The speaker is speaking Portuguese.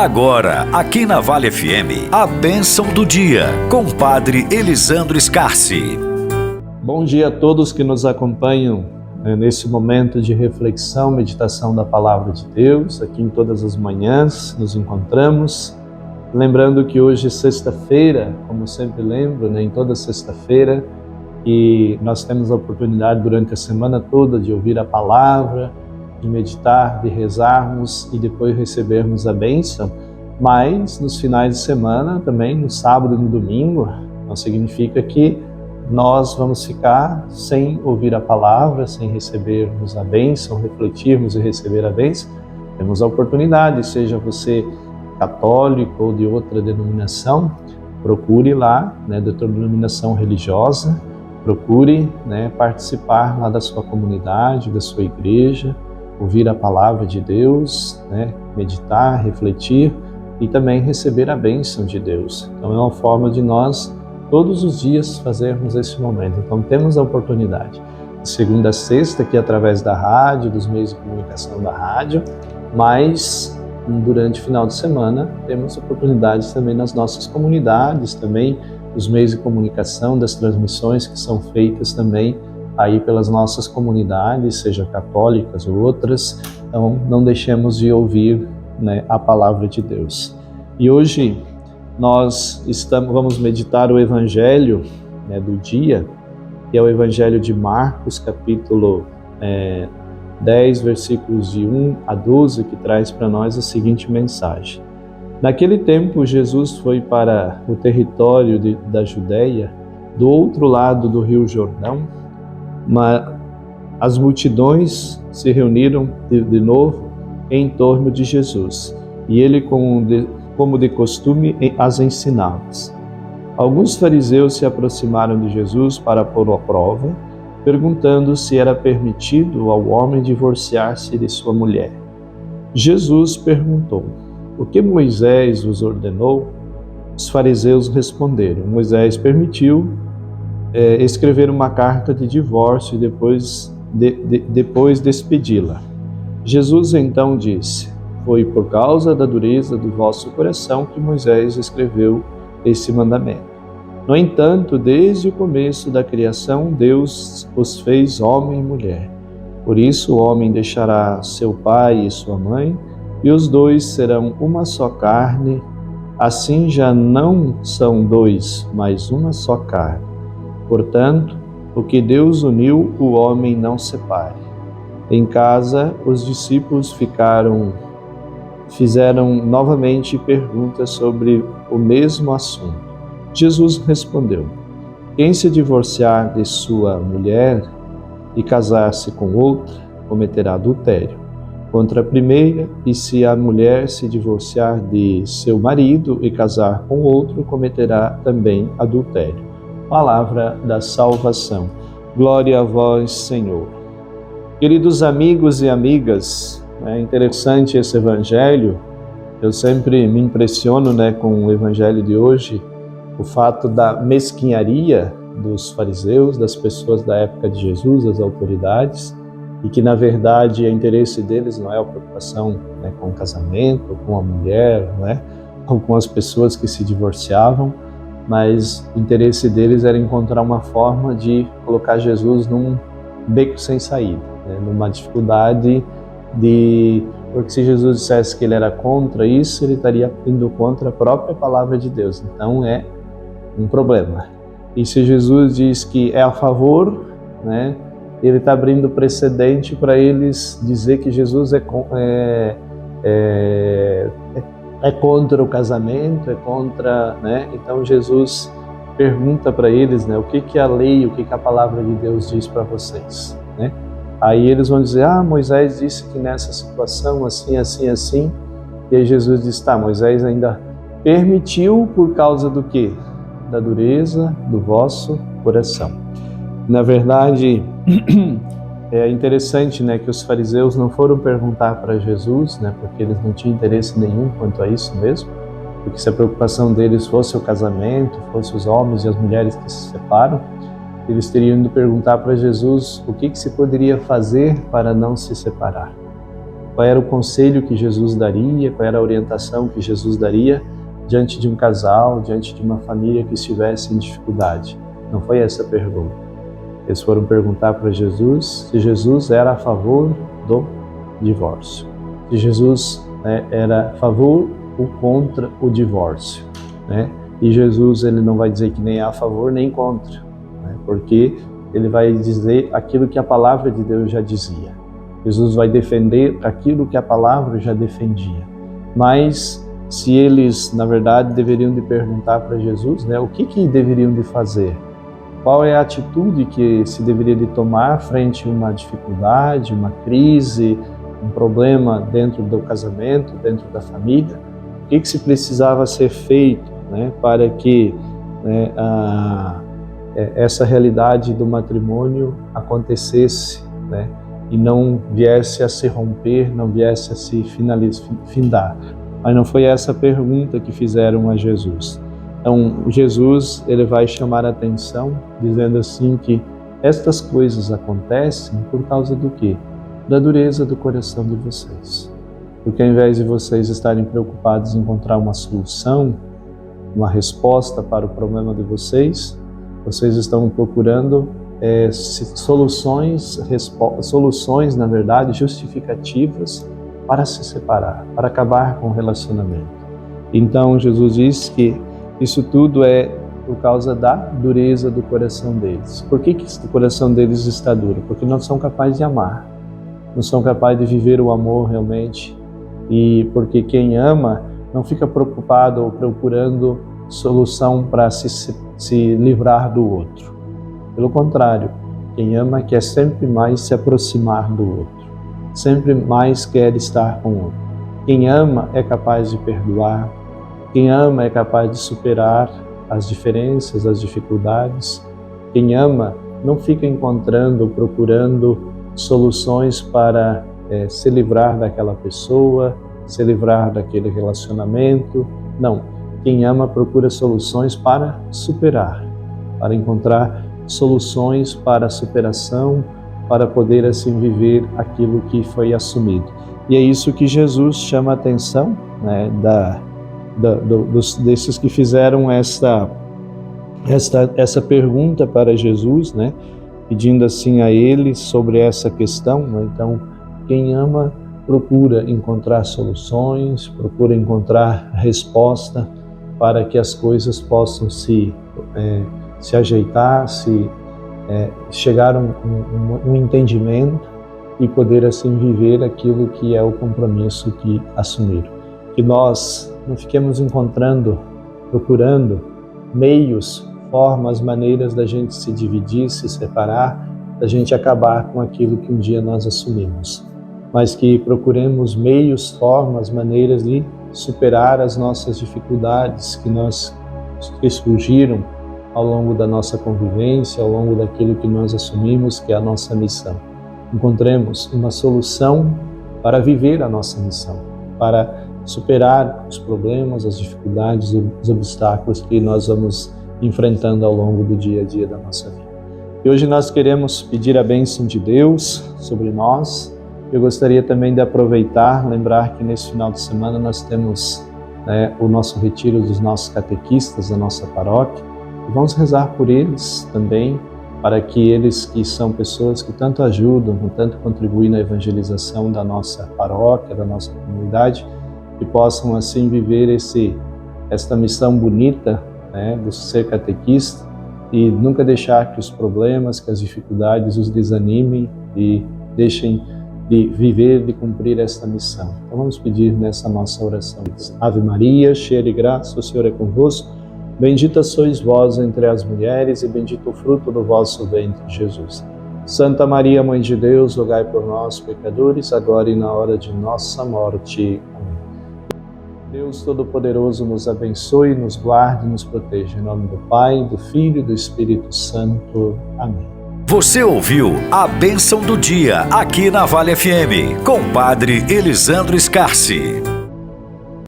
Agora, aqui na Vale FM, a bênção do dia, com o Padre Elisandro Scarsi. Bom dia a todos que nos acompanham nesse momento de reflexão, meditação da Palavra de Deus. Aqui em todas as manhãs nos encontramos. Lembrando que hoje é sexta-feira, como sempre lembro, em toda sexta-feira, e nós temos a oportunidade durante a semana toda de ouvir a Palavra, de meditar, de rezarmos e depois recebermos a bênção, mas nos finais de semana também, no sábado e no domingo, não significa que nós vamos ficar sem ouvir a Palavra, sem recebermos a bênção, refletirmos e receber a bênção. Temos a oportunidade, seja você católico ou de outra denominação, procure lá, de outra denominação religiosa, procure participar lá da sua comunidade, da sua igreja, ouvir a palavra de Deus, meditar, refletir e também receber a bênção de Deus. Então é uma forma de nós todos os dias fazermos esse momento. Então temos a oportunidade de segunda a sexta aqui através da rádio, dos meios de comunicação da rádio, mas durante o final de semana temos oportunidades também nas nossas comunidades, também os meios de comunicação, das transmissões que são feitas também aí pelas nossas comunidades, seja católicas ou outras. Então não deixemos de ouvir a palavra de Deus. E hoje nós vamos meditar o Evangelho do dia, que é o Evangelho de Marcos, capítulo 10, versículos de 1 a 12, que traz para nós a seguinte mensagem. Naquele tempo, Jesus foi para o território da Judeia, do outro lado do rio Jordão, mas as multidões se reuniram de novo em torno de Jesus, e ele, como de costume, as ensinava. Alguns fariseus se aproximaram de Jesus para pô-lo à prova, perguntando se era permitido ao homem divorciar-se de sua mulher. Jesus perguntou: "O que Moisés vos ordenou?" Os fariseus responderam: "Moisés permitiu escrever uma carta de divórcio e depois despedi-la." Jesus então disse: "Foi por causa da dureza do vosso coração que Moisés escreveu esse mandamento. No entanto, desde o começo da criação, Deus os fez homem e mulher. Por isso o homem deixará seu pai e sua mãe, e os dois serão uma só carne. Assim já não são dois, mas uma só carne. Portanto, o que Deus uniu, o homem não separe." Em casa, os discípulos fizeram novamente perguntas sobre o mesmo assunto. Jesus respondeu: "Quem se divorciar de sua mulher e casar-se com outra, cometerá adultério contra a primeira, e se a mulher se divorciar de seu marido e casar com outro, cometerá também adultério." Palavra da salvação. Glória a vós, Senhor. Queridos amigos e amigas, é interessante esse Evangelho. Eu sempre me impressiono com o Evangelho de hoje, o fato da mesquinharia dos fariseus, das pessoas da época de Jesus, das autoridades, e que na verdade o interesse deles não é a preocupação com o casamento, com a mulher, ou com as pessoas que se divorciavam, mas o interesse deles era encontrar uma forma de colocar Jesus num beco sem saída, numa dificuldade porque se Jesus dissesse que ele era contra isso, ele estaria indo contra a própria palavra de Deus. Então é um problema. E se Jesus diz que é a favor, ele está abrindo precedente para eles dizer que Jesus é contra o casamento, é contra, Então Jesus pergunta para eles, o que a lei, o que a palavra de Deus diz para vocês, Aí eles vão dizer: Moisés disse que nessa situação assim, assim, assim. E aí Jesus diz: tá, Moisés ainda permitiu por causa do quê? Da dureza do vosso coração. Na verdade, é interessante que os fariseus não foram perguntar para Jesus, porque eles não tinham interesse nenhum quanto a isso mesmo, porque se a preocupação deles fosse o casamento, fosse os homens e as mulheres que se separam, eles teriam de perguntar para Jesus o que se poderia fazer para não se separar. qual era o conselho que Jesus daria, qual era a orientação que Jesus daria diante de um casal, diante de uma família que estivesse em dificuldade. Não foi essa a pergunta. Eles foram perguntar para Jesus se Jesus era a favor do divórcio. Se Jesus era a favor ou contra o divórcio. E Jesus ele não vai dizer que nem é a favor nem contra, porque ele vai dizer aquilo que a palavra de Deus já dizia. Jesus vai defender aquilo que a palavra já defendia. Mas se eles, na verdade, deveriam de perguntar para Jesus, o que deveriam de fazer? Qual é a atitude que se deveria de tomar frente a uma dificuldade, uma crise, um problema dentro do casamento, dentro da família? O que se precisava ser feito para que essa realidade do matrimônio acontecesse e não viesse a se romper, não viesse a se findar. Mas não foi essa a pergunta que fizeram a Jesus. Então, Jesus ele vai chamar a atenção, dizendo assim que estas coisas acontecem por causa do quê? Da dureza do coração de vocês. Porque ao invés de vocês estarem preocupados em encontrar uma solução, uma resposta para o problema de vocês estão procurando soluções, na verdade, justificativas para se separar, para acabar com o relacionamento. Então, Jesus diz que isso tudo é por causa da dureza do coração deles. Por que o coração deles está duro? Porque não são capazes de amar, não são capazes de viver o amor realmente. E porque quem ama não fica preocupado ou procurando solução para se livrar do outro. Pelo contrário, quem ama quer sempre mais se aproximar do outro, sempre mais quer estar com o outro. Quem ama é capaz de perdoar, quem ama é capaz de superar as diferenças, as dificuldades. Quem ama não fica encontrando, procurando soluções para se livrar daquela pessoa, se livrar daquele relacionamento. Não, quem ama procura soluções para superar, para encontrar soluções para a superação, para poder assim viver aquilo que foi assumido. E é isso que Jesus chama a atenção desses que fizeram essa pergunta para Jesus, pedindo assim a ele sobre essa questão. Então, quem ama procura encontrar soluções, procura encontrar resposta para que as coisas possam se ajeitar, chegar a um entendimento e poder assim viver aquilo que é o compromisso que assumiram. Que nós não fiquemos procurando meios, formas, maneiras da gente se dividir, se separar, da gente acabar com aquilo que um dia nós assumimos. Mas que procuremos meios, formas, maneiras de superar as nossas dificuldades que surgiram ao longo da nossa convivência, ao longo daquilo que nós assumimos que é a nossa missão. Encontremos uma solução para viver a nossa missão, para superar os problemas, as dificuldades, os obstáculos que nós vamos enfrentando ao longo do dia a dia da nossa vida. E hoje nós queremos pedir a bênção de Deus sobre nós. Eu gostaria também de aproveitar, lembrar que nesse final de semana nós temos o nosso retiro dos nossos catequistas da nossa paróquia. E vamos rezar por eles também, para que eles que são pessoas que tanto ajudam, tanto contribuem na evangelização da nossa paróquia, da nossa comunidade, que possam assim viver esta missão bonita do ser catequista e nunca deixar que os problemas, que as dificuldades os desanimem e deixem de viver, de cumprir esta missão. Então vamos pedir nessa nossa oração. Ave Maria, cheia de graça, o Senhor é convosco. Bendita sois vós entre as mulheres e bendito o fruto do vosso ventre, Jesus. Santa Maria, Mãe de Deus, rogai por nós, pecadores, agora e na hora de nossa morte. Amém. Deus Todo-Poderoso nos abençoe, nos guarde e nos proteja. Em nome do Pai, do Filho e do Espírito Santo. Amém. Você ouviu a bênção do dia aqui na Vale FM, com o Padre Elisandro Scarsi.